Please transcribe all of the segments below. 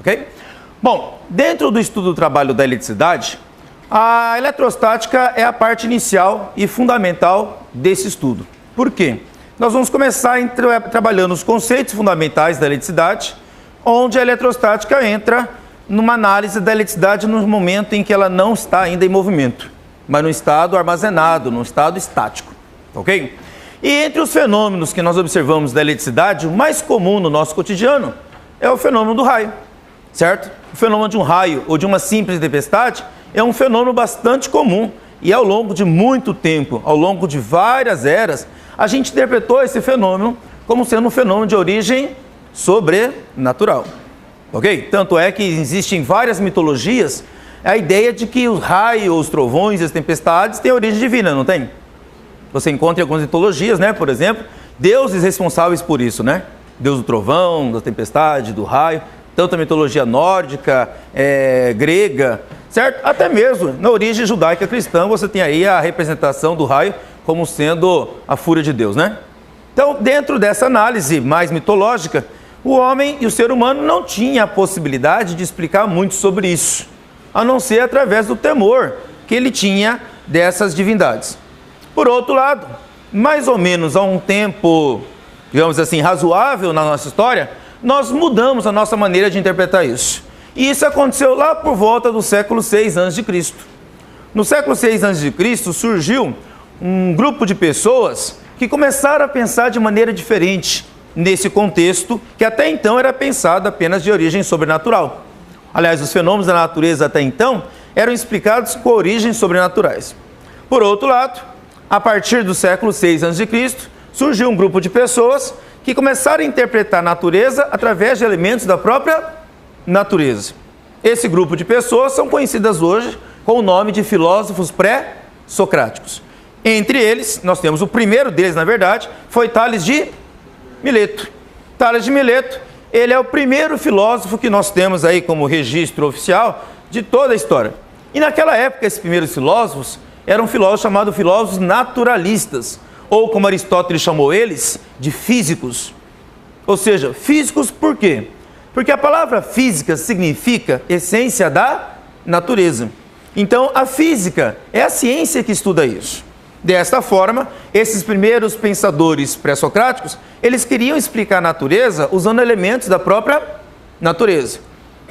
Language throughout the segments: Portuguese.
ok? Bom, dentro do estudo do trabalho da eletricidade, a eletrostática é a parte inicial e fundamental desse estudo. Por quê? Nós vamos começar trabalhando os conceitos fundamentais da eletricidade, onde a eletrostática entra numa análise da eletricidade no momento em que ela não está ainda em movimento, mas no estado armazenado, no estado estático, ok? E entre os fenômenos que nós observamos da eletricidade, o mais comum no nosso cotidiano é o fenômeno do raio, certo? O fenômeno de um raio ou de uma simples tempestade é um fenômeno bastante comum e ao longo de muito tempo, ao longo de várias eras, a gente interpretou esse fenômeno como sendo um fenômeno de origem sobrenatural, ok? Tanto é que existem várias mitologias a ideia de que os raios, os trovões e as tempestades têm origem divina, não tem? Você encontra em algumas mitologias, né? Por exemplo, deuses responsáveis por isso, né? Deus do trovão, da tempestade, do raio, tanto a mitologia nórdica, grega, certo? Até mesmo na origem judaica cristã você tem aí a representação do raio como sendo a fúria de Deus, né? Então, dentro dessa análise mais mitológica, o homem e o ser humano não tinham a possibilidade de explicar muito sobre isso, a não ser através do temor que ele tinha dessas divindades. Por outro lado, mais ou menos há um tempo, digamos assim, razoável na nossa história, nós mudamos a nossa maneira de interpretar isso. E isso aconteceu lá por volta do século 6 a.C. No século 6 a.C. surgiu um grupo de pessoas que começaram a pensar de maneira diferente nesse contexto que até então era pensado apenas de origem sobrenatural. Aliás, os fenômenos da natureza até então eram explicados com origens sobrenaturais. Por outro lado, a partir do século 6 a.C., surgiu um grupo de pessoas que começaram a interpretar a natureza através de elementos da própria natureza. Esse grupo de pessoas são conhecidas hoje com o nome de filósofos pré-socráticos. Entre eles, nós temos o primeiro deles, na verdade, foi Tales de Mileto. Tales de Mileto, ele é o primeiro filósofo que nós temos aí como registro oficial de toda a história. E naquela época, esses primeiros filósofos eram filósofos chamados filósofos naturalistas, ou como Aristóteles chamou eles, de físicos. Ou seja, físicos por quê? Porque a palavra física significa essência da natureza. Então, a física é a ciência que estuda isso. Desta forma, esses primeiros pensadores pré-socráticos, eles queriam explicar a natureza usando elementos da própria natureza.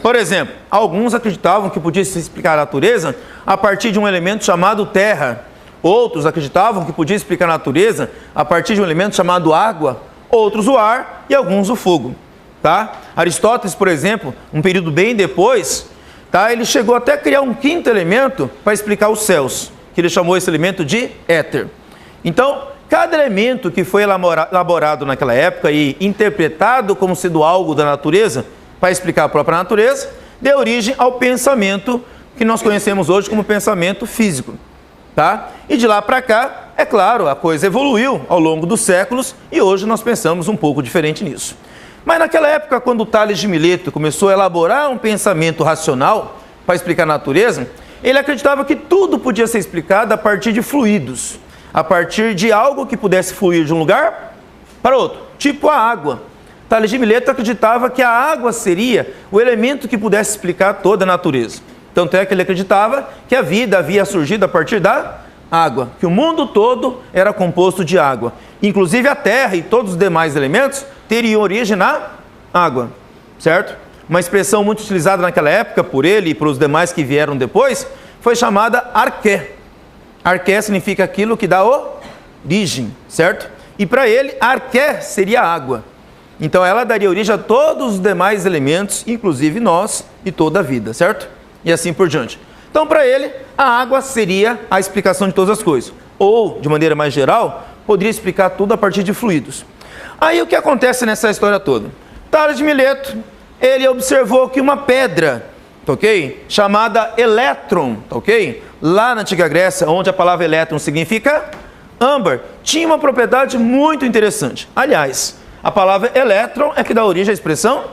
Por exemplo, alguns acreditavam que podia se explicar a natureza a partir de um elemento chamado terra. Outros acreditavam que podia explicar a natureza a partir de um elemento chamado água. Outros o ar e alguns o fogo. Tá? Aristóteles, por exemplo, um período bem depois, tá? Ele chegou até a criar um quinto elemento para explicar os céus, que ele chamou esse elemento de éter. Então, cada elemento que foi elaborado naquela época e interpretado como sendo algo da natureza, para explicar a própria natureza, deu origem ao pensamento que nós conhecemos hoje como pensamento físico. Tá? E de lá para cá, é claro, a coisa evoluiu ao longo dos séculos e hoje nós pensamos um pouco diferente nisso. Mas naquela época, quando Tales de Mileto começou a elaborar um pensamento racional para explicar a natureza, ele acreditava que tudo podia ser explicado a partir de fluidos, a partir de algo que pudesse fluir de um lugar para outro, tipo a água. Tales de Mileto acreditava que a água seria o elemento que pudesse explicar toda a natureza. Tanto é que ele acreditava que a vida havia surgido a partir da água, que o mundo todo era composto de água. Inclusive a terra e todos os demais elementos teriam origem na água, certo? Uma expressão muito utilizada naquela época por ele e por os demais que vieram depois foi chamada arqué. Arqué significa aquilo que dá origem, certo? E para ele, arqué seria água. Então ela daria origem a todos os demais elementos, inclusive nós e toda a vida, certo? E assim por diante. Então para ele, a água seria a explicação de todas as coisas. Ou, de maneira mais geral, poderia explicar tudo a partir de fluidos. Aí o que acontece nessa história toda? Tales de Mileto, ele observou que uma pedra, tá ok? Chamada elétron, tá ok? Lá na antiga Grécia, onde a palavra elétron significa âmbar, tinha uma propriedade muito interessante. Aliás, a palavra elétron é que dá origem à expressão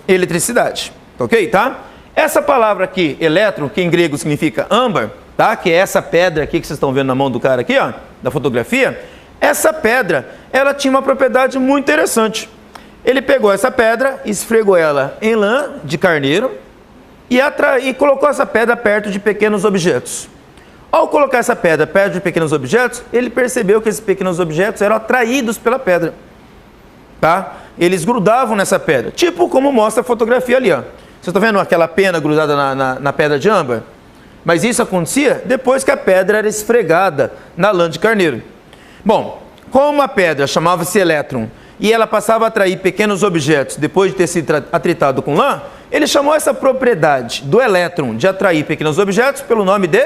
eletricidade, tá ok? Tá? Essa palavra aqui, elétron, que em grego significa âmbar, tá? Que é essa pedra aqui que vocês estão vendo na mão do cara aqui, ó, da fotografia. Essa pedra, ela tinha uma propriedade muito interessante. Ele pegou essa pedra, esfregou ela em lã de carneiro e colocou essa pedra perto de pequenos objetos. Ao colocar essa pedra perto de pequenos objetos, ele percebeu que esses pequenos objetos eram atraídos pela pedra. Tá? Eles grudavam nessa pedra, tipo como mostra a fotografia ali. Ó. Vocês estão vendo aquela pena grudada na pedra de âmbar? Mas isso acontecia depois que a pedra era esfregada na lã de carneiro. Bom, como a pedra chamava-se elétron e ela passava a atrair pequenos objetos depois de ter sido atritado com lã, ele chamou essa propriedade do elétron de atrair pequenos objetos pelo nome de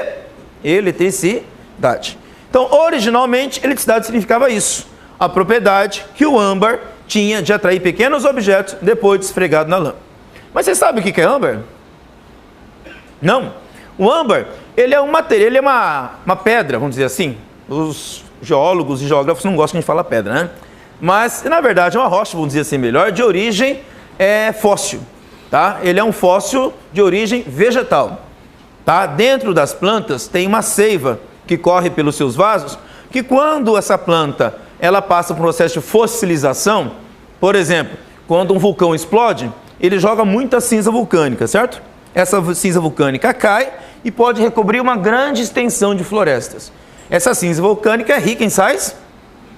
eletricidade. Então, originalmente, eletricidade significava isso, a propriedade que o âmbar tinha de atrair pequenos objetos depois de esfregado na lã. Mas você sabe o que é âmbar? Não. O âmbar, ele é um material, ele é uma pedra, vamos dizer assim. Os geólogos e geógrafos não gostam de falar pedra, né? Mas, na verdade, é uma rocha, vamos dizer assim melhor, de origem fóssil. Tá? Ele é um fóssil de origem vegetal. Tá? Dentro das plantas tem uma seiva que corre pelos seus vasos, que quando essa planta ela passa por um processo de fossilização, por exemplo, quando um vulcão explode, ele joga muita cinza vulcânica, certo? Essa cinza vulcânica cai e pode recobrir uma grande extensão de florestas. Essa cinza vulcânica é rica em sais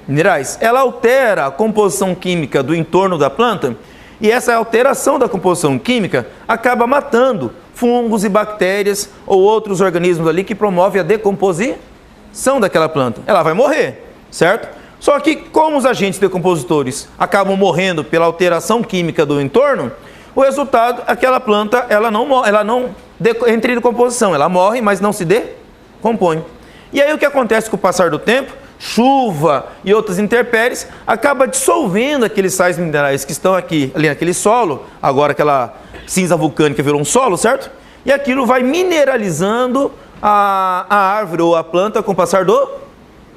minerais. Ela altera a composição química do entorno da planta e essa alteração da composição química acaba matando fungos e bactérias ou outros organismos ali que promovem a decomposição daquela planta. Ela vai morrer, certo? Só que como os agentes decompositores acabam morrendo pela alteração química do entorno, o resultado, aquela planta, ela não entra em decomposição, ela morre, mas não se decompõe. E aí o que acontece com o passar do tempo? Chuva e outras intempéries acaba dissolvendo aqueles sais minerais que estão aqui, ali naquele solo, agora aquela cinza vulcânica virou um solo, certo? E aquilo vai mineralizando a árvore ou a planta com o passar do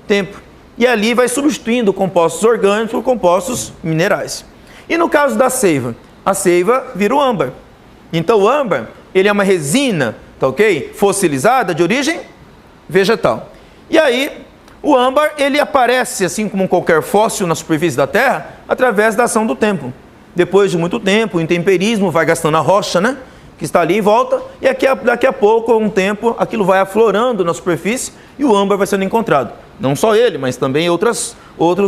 tempo. E ali vai substituindo compostos orgânicos por compostos minerais. E no caso da seiva, a seiva vira o âmbar. Então o âmbar, ele é uma resina, tá ok? Fossilizada de origem vegetal. E aí, o âmbar, ele aparece, assim como qualquer fóssil na superfície da Terra, através da ação do tempo. Depois de muito tempo, o intemperismo vai gastando a rocha, né? Que está ali em volta, e daqui a pouco, um tempo, aquilo vai aflorando na superfície e o âmbar vai sendo encontrado. Não só ele, mas também outros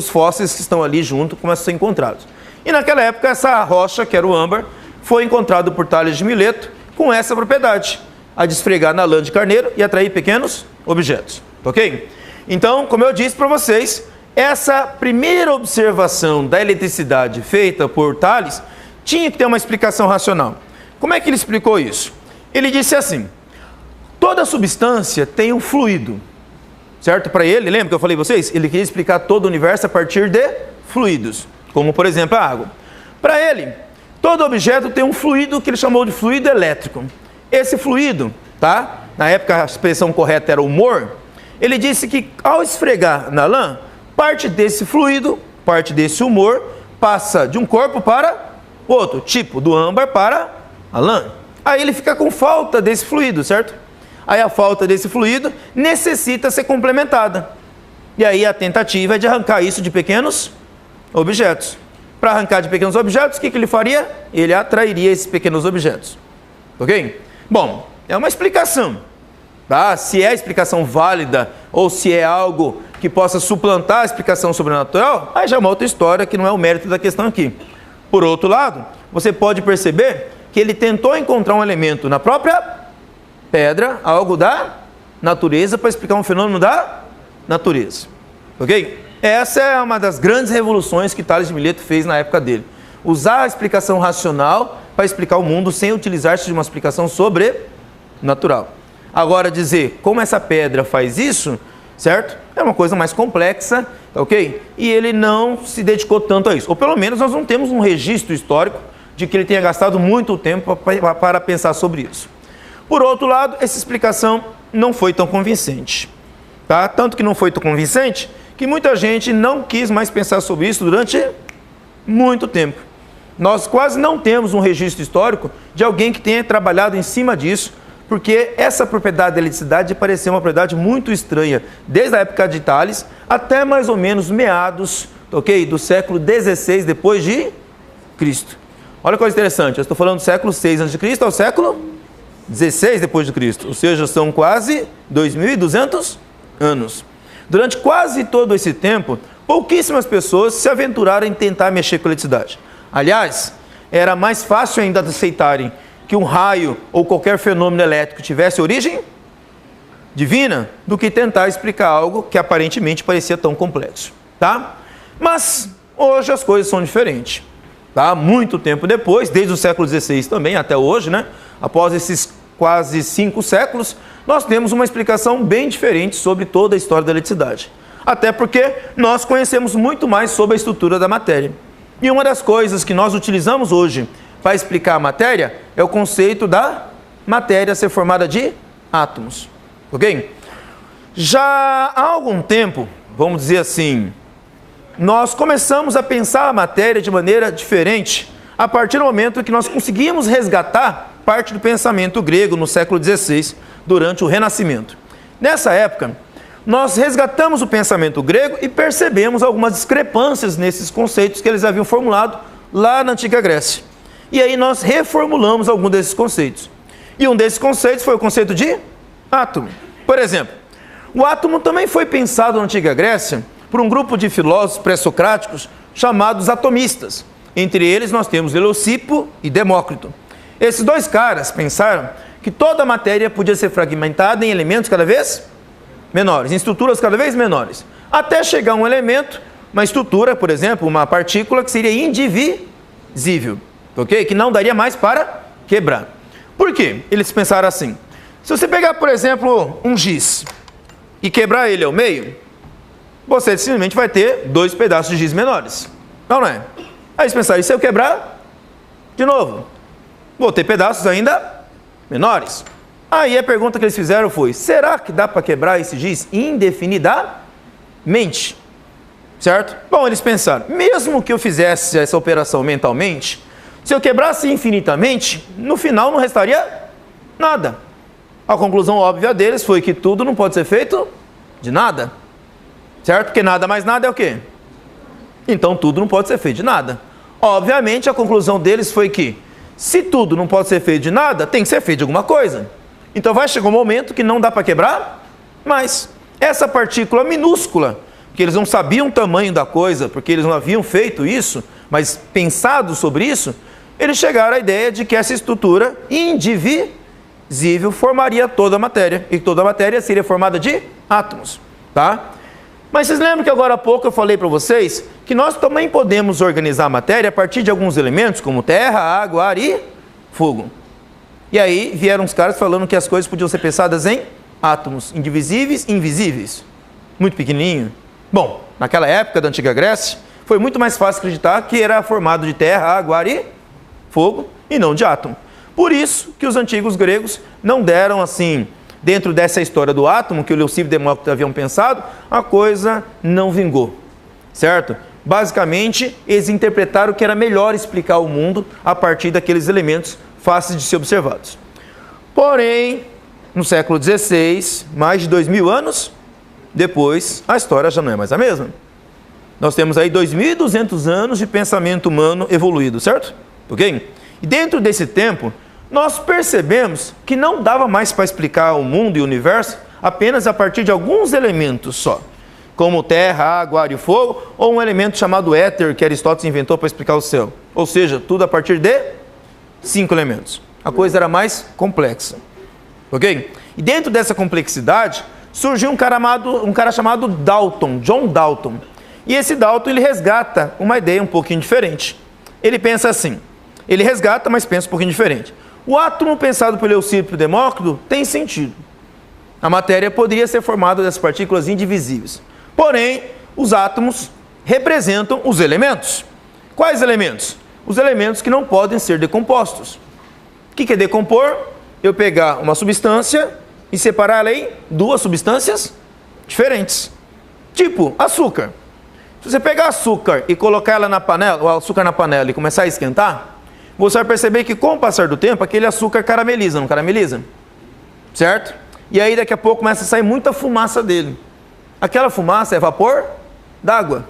fósseis que estão ali junto começam a ser encontrados. E naquela época, essa rocha, que era o âmbar, foi encontrado por Tales de Mileto com essa propriedade, a de esfregar na lã de carneiro e atrair pequenos objetos. Ok? Então, como eu disse para vocês, essa primeira observação da eletricidade feita por Tales tinha que ter uma explicação racional. Como é que ele explicou isso? Ele disse assim: toda substância tem um fluido, certo? Para ele, lembra que eu falei para vocês? Ele queria explicar todo o universo a partir de fluidos, como por exemplo a água. Para ele, todo objeto tem um fluido que ele chamou de fluido elétrico. Esse fluido, tá? Na época a expressão correta era humor. Ele disse que ao esfregar na lã, parte desse fluido, parte desse humor, passa de um corpo para outro, tipo do âmbar para a lã. Aí ele fica com falta desse fluido, certo? Aí a falta desse fluido necessita ser complementada. E aí a tentativa é de arrancar isso de pequenos objetos. Para arrancar de pequenos objetos, o que ele faria? Ele atrairia esses pequenos objetos. Ok? Bom, é uma explicação. Tá? Se é a explicação válida ou se é algo que possa suplantar a explicação sobrenatural, aí já é uma outra história que não é o mérito da questão aqui. Por outro lado, você pode perceber que ele tentou encontrar um elemento na própria pedra, algo da natureza, para explicar um fenômeno da natureza. Ok? Essa é uma das grandes revoluções que Tales de Mileto fez na época dele. Usar a explicação racional para explicar o mundo sem utilizar-se de uma explicação sobrenatural. Agora, dizer como essa pedra faz isso, certo? É uma coisa mais complexa, ok? E ele não se dedicou tanto a isso. Ou pelo menos nós não temos um registro histórico de que ele tenha gastado muito tempo para pensar sobre isso. Por outro lado, essa explicação não foi tão convincente. Tá? Tanto que não foi tão convincente que muita gente não quis mais pensar sobre isso durante muito tempo. Nós quase não temos um registro histórico de alguém que tenha trabalhado em cima disso, porque essa propriedade da eletricidade parecia uma propriedade muito estranha, desde a época de Tales até mais ou menos meados, ok, do século XVI depois de Olha que coisa interessante, eu estou falando do século 6 a.C. ao século 16 depois de Cristo, ou seja, são quase 2.200 anos. Durante quase todo esse tempo, pouquíssimas pessoas se aventuraram em tentar mexer com a eletricidade. Aliás, era mais fácil ainda de aceitarem que um raio ou qualquer fenômeno elétrico tivesse origem divina do que tentar explicar algo que aparentemente parecia tão complexo, tá? Mas hoje as coisas são diferentes, tá? Muito tempo depois, desde o século XVI também até hoje, né? Após esses quase 5 séculos, nós temos uma explicação bem diferente sobre toda a história da eletricidade. Até porque nós conhecemos muito mais sobre a estrutura da matéria. E uma das coisas que nós utilizamos hoje para explicar a matéria é o conceito da matéria ser formada de átomos. Ok? Já há algum tempo, vamos dizer assim, nós começamos a pensar a matéria de maneira diferente a partir do momento que nós conseguimos resgatar parte do pensamento grego no século XVI, durante o Renascimento. Nessa época, nós resgatamos o pensamento grego e percebemos algumas discrepâncias nesses conceitos que eles haviam formulado lá na Antiga Grécia. E aí nós reformulamos algum desses conceitos. E um desses conceitos foi o conceito de átomo. Por exemplo, o átomo também foi pensado na Antiga Grécia por um grupo de filósofos pré-socráticos chamados atomistas. Entre eles nós temos Leucipo e Demócrito. Esses dois caras pensaram que toda a matéria podia ser fragmentada em elementos cada vez menores, em estruturas cada vez menores, até chegar a um elemento, uma estrutura, por exemplo, uma partícula que seria indivisível, ok? Que não daria mais para quebrar. Por quê? Eles pensaram assim: se você pegar, por exemplo, um giz e quebrar ele ao meio, você simplesmente vai ter 2 pedaços de giz menores. Não é? Aí eles pensaram: e se eu quebrar de novo? Vou ter pedaços ainda menores. Aí a pergunta que eles fizeram foi: será que dá para quebrar esse giz indefinidamente? Certo? Bom, eles pensaram: mesmo que eu fizesse essa operação mentalmente, se eu quebrasse infinitamente, no final não restaria nada. A conclusão óbvia deles foi que tudo não pode ser feito de nada. Certo? Porque nada mais nada é o quê? Então tudo não pode ser feito de nada. Obviamente a conclusão deles foi que se tudo não pode ser feito de nada, tem que ser feito de alguma coisa. Então vai chegar um momento que não dá para quebrar, mas essa partícula minúscula, que eles não sabiam o tamanho da coisa, porque eles não haviam feito isso, mas pensado sobre isso, eles chegaram à ideia de que essa estrutura indivisível formaria toda a matéria, e toda a matéria seria formada de átomos, tá? Mas vocês lembram que agora há pouco eu falei para vocês que nós também podemos organizar a matéria a partir de alguns elementos, como terra, água, ar e fogo. E aí vieram os caras falando que as coisas podiam ser pensadas em átomos indivisíveis e invisíveis. Muito pequenininho. Bom, naquela época da Antiga Grécia, foi muito mais fácil acreditar que era formado de terra, água, ar e fogo, e não de átomo. Por isso que os antigos gregos não deram assim... Dentro dessa história do átomo, que o Leucipo e o Demócrito haviam pensado, a coisa não vingou, certo? Basicamente, eles interpretaram que era melhor explicar o mundo a partir daqueles elementos fáceis de ser observados. Porém, no século XVI, mais de 2000 anos depois, a história já não é mais a mesma. Nós temos aí 2.200 anos de pensamento humano evoluído, certo? Ok? E dentro desse tempo, nós percebemos que não dava mais para explicar o mundo e o universo apenas a partir de alguns elementos só, como terra, água, ar e fogo, ou um elemento chamado éter que Aristóteles inventou para explicar o céu. Ou seja, tudo a partir de 5 elementos. A coisa era mais complexa. Ok? E dentro dessa complexidade, surgiu um cara chamado Dalton, John Dalton. E esse Dalton, ele resgata uma ideia um pouquinho diferente. Ele pensa assim, ele resgata, mas pensa um pouquinho diferente. O átomo pensado por Leucipo e Demócrito tem sentido. A matéria poderia ser formada dessas partículas indivisíveis. Porém, os átomos representam os elementos. Quais elementos? Os elementos que não podem ser decompostos. O que é decompor? Eu pegar uma substância e separar ela em 2 substâncias diferentes. Tipo, açúcar. Se você pegar açúcar e colocar ela na panela, o açúcar na panela e começar a esquentar, você vai perceber que com o passar do tempo, aquele açúcar carameliza, não carameliza? Certo? E aí daqui a pouco começa a sair muita fumaça dele. Aquela fumaça é vapor d'água.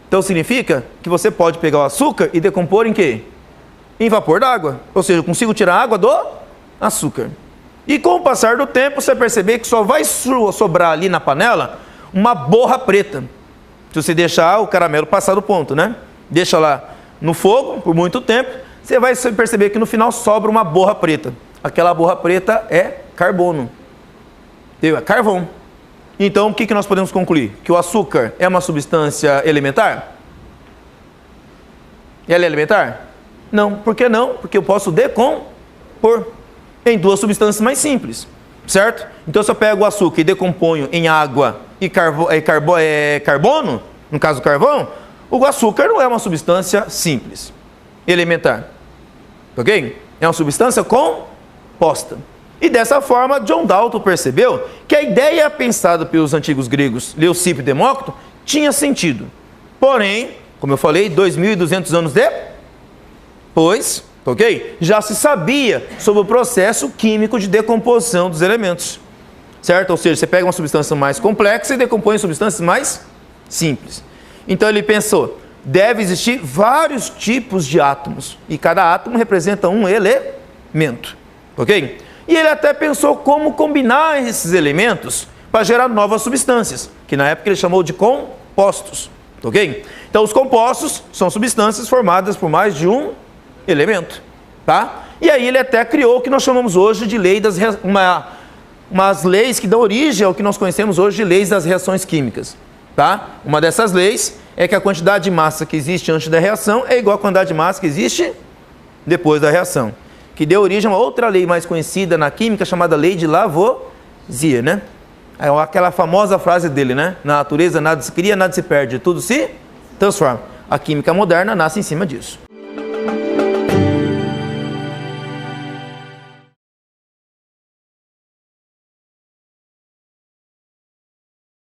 Então significa que você pode pegar o açúcar e decompor em quê? Em vapor d'água. Ou seja, eu consigo tirar a água do açúcar. E com o passar do tempo, você vai perceber que só vai sobrar ali na panela uma borra preta. Se você deixar o caramelo passar do ponto, né? Deixa lá no fogo por muito tempo, você vai perceber que no final sobra uma borra preta. Aquela borra preta é carbono. É carvão. Então, o que nós podemos concluir? Que o açúcar é uma substância elementar? Ela é elementar? Não. Por que não? Porque eu posso decompor em duas substâncias mais simples, certo? Então, se eu pego o açúcar e decomponho em água e carbono, no caso carvão, o açúcar não é uma substância simples, elementar, ok? É uma substância composta. E dessa forma, John Dalton percebeu que a ideia pensada pelos antigos gregos Leucipo e Demócrito tinha sentido. Porém, como eu falei, 2.200 anos depois, ok? Já se sabia sobre o processo químico de decomposição dos elementos, certo? Ou seja, você pega uma substância mais complexa e decompõe em substâncias mais simples. Então ele pensou, deve existir vários tipos de átomos e cada átomo representa um elemento, ok? E ele até pensou como combinar esses elementos para gerar novas substâncias, que na época ele chamou de compostos, ok? Então os compostos são substâncias formadas por mais de um elemento, tá? E aí ele até criou o que nós chamamos hoje de lei das umas leis que dão origem ao que nós conhecemos hoje de leis das reações químicas, tá? Uma dessas leis é que a quantidade de massa que existe antes da reação é igual à quantidade de massa que existe depois da reação, que deu origem a uma outra lei mais conhecida na química chamada lei de Lavoisier, né? É aquela famosa frase dele, né? Na natureza nada se cria, nada se perde, tudo se transforma. A química moderna nasce em cima disso.